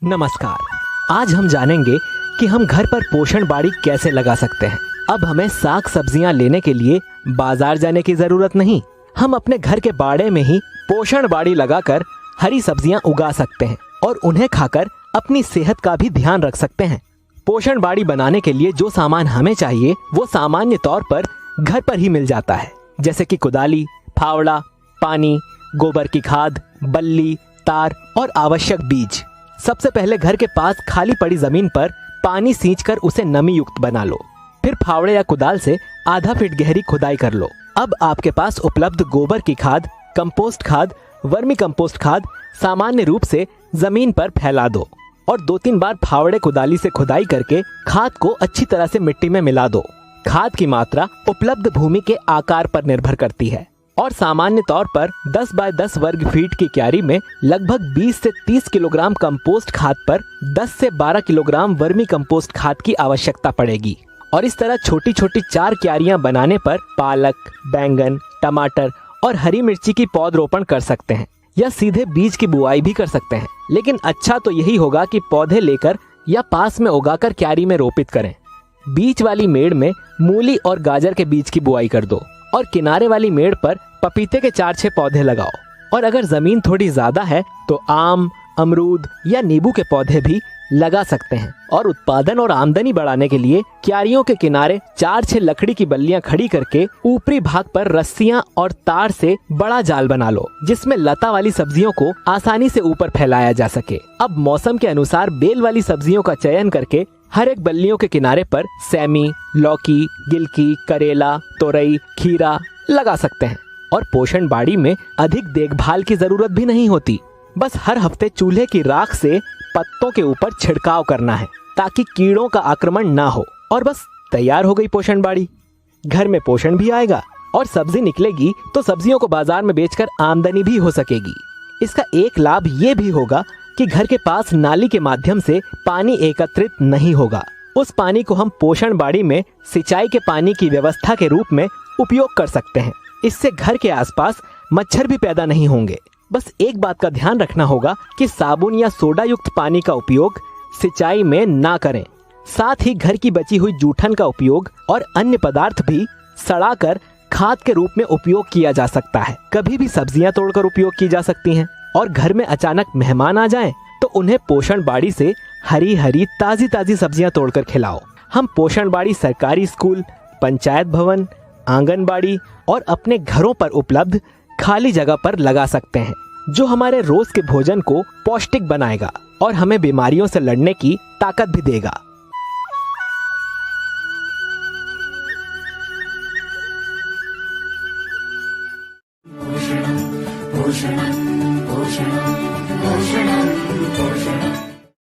नमस्कार। आज हम जानेंगे कि हम घर पर पोषण बाड़ी कैसे लगा सकते हैं। अब हमें साग सब्जियां लेने के लिए बाजार जाने की जरूरत नहीं। हम अपने घर के बाड़े में ही पोषण बाड़ी लगाकर हरी सब्जियां उगा सकते हैं और उन्हें खाकर अपनी सेहत का भी ध्यान रख सकते हैं। पोषण बाड़ी बनाने के लिए जो सामान हमें चाहिए वो सामान्य तौर पर घर पर ही मिल जाता है, जैसे कि कुदाली, फावड़ा, पानी, गोबर की खाद, बल्ली, तार और आवश्यक बीज। सबसे पहले घर के पास खाली पड़ी जमीन पर पानी सींचकर उसे नमी युक्त बना लो। फिर फावड़े या कुदाल से आधा फीट गहरी खुदाई कर लो। अब आपके पास उपलब्ध गोबर की खाद, कंपोस्ट खाद, वर्मी कंपोस्ट खाद सामान्य रूप से जमीन पर फैला दो और 2-3 बार फावड़े कुदाली से खुदाई करके खाद को अच्छी तरह से मिट्टी में मिला दो। खाद की मात्रा उपलब्ध भूमि के आकार पर निर्भर करती है और सामान्य तौर पर 10 बाय 10 वर्ग फीट की क्यारी में लगभग 20 से 30 किलोग्राम कंपोस्ट खाद पर 10 से 12 किलोग्राम वर्मी कंपोस्ट खाद की आवश्यकता पड़ेगी। और इस तरह छोटी छोटी 4 क्यारियां बनाने पर पालक, बैंगन, टमाटर और हरी मिर्ची की पौधरोपण कर सकते हैं या सीधे बीज की बुआई भी कर सकते हैं। लेकिन अच्छा तो यही होगा कि पौधे लेकर या पास में उगाकर क्यारी में रोपित करें। बीच वाली मेड़ में मूली और गाजर के बीज की बुआई कर दो और किनारे वाली मेड़ पर पपीते के 4-6 पौधे लगाओ। और अगर जमीन थोड़ी ज्यादा है तो आम, अमरूद या नींबू के पौधे भी लगा सकते हैं। और उत्पादन और आमदनी बढ़ाने के लिए क्यारियों के किनारे 4-6 लकड़ी की बल्लियां खड़ी करके ऊपरी भाग पर रस्सियां और तार से बड़ा जाल बना लो, जिसमें लता वाली सब्जियों को आसानी से ऊपर फैलाया जा सके। अब मौसम के अनुसार बेल वाली सब्जियों का चयन करके हर एक बल्लियों के किनारे पर सैमी, लौकी, गिलकी, करेला, तोरई, खीरा लगा सकते हैं। और पोषण बाड़ी में अधिक देखभाल की जरूरत भी नहीं होती। बस हर हफ्ते चूल्हे की राख से पत्तों के ऊपर छिड़काव करना है ताकि कीड़ों का आक्रमण ना हो। और बस तैयार हो गई पोषण बाड़ी। घर में पोषण भी आएगा और सब्जी निकलेगी तो सब्जियों को बाजार में बेचकर आमदनी भी हो सकेगी। इसका एक लाभ ये भी होगा कि घर के पास नाली के माध्यम से पानी एकत्रित नहीं होगा। उस पानी को हम पोषण बाड़ी में सिंचाई के पानी की व्यवस्था के रूप में उपयोग कर सकते हैं। इससे घर के आसपास मच्छर भी पैदा नहीं होंगे। बस एक बात का ध्यान रखना होगा कि साबुन या सोडा युक्त पानी का उपयोग सिंचाई में ना करें। साथ ही घर की बची हुई जूठन का उपयोग और अन्य पदार्थ भी सड़ाकर खाद के रूप में उपयोग किया जा सकता है। कभी भी सब्जियां तोड़कर उपयोग की जा सकती हैं। और घर में अचानक मेहमान आ जाएं तो उन्हें पोषण बाड़ी से हरी हरी ताजी ताजी सब्जियां तोड़कर खिलाओ। हम पोषण बाड़ी सरकारी स्कूल, पंचायत भवन, आंगनबाड़ी और अपने घरों पर उपलब्ध खाली जगह पर लगा सकते हैं, जो हमारे रोज के भोजन को पौष्टिक बनाएगा और हमें बीमारियों से लड़ने की ताकत भी देगा। पोषणं पोषणं पोषणं पोषणं पोषणं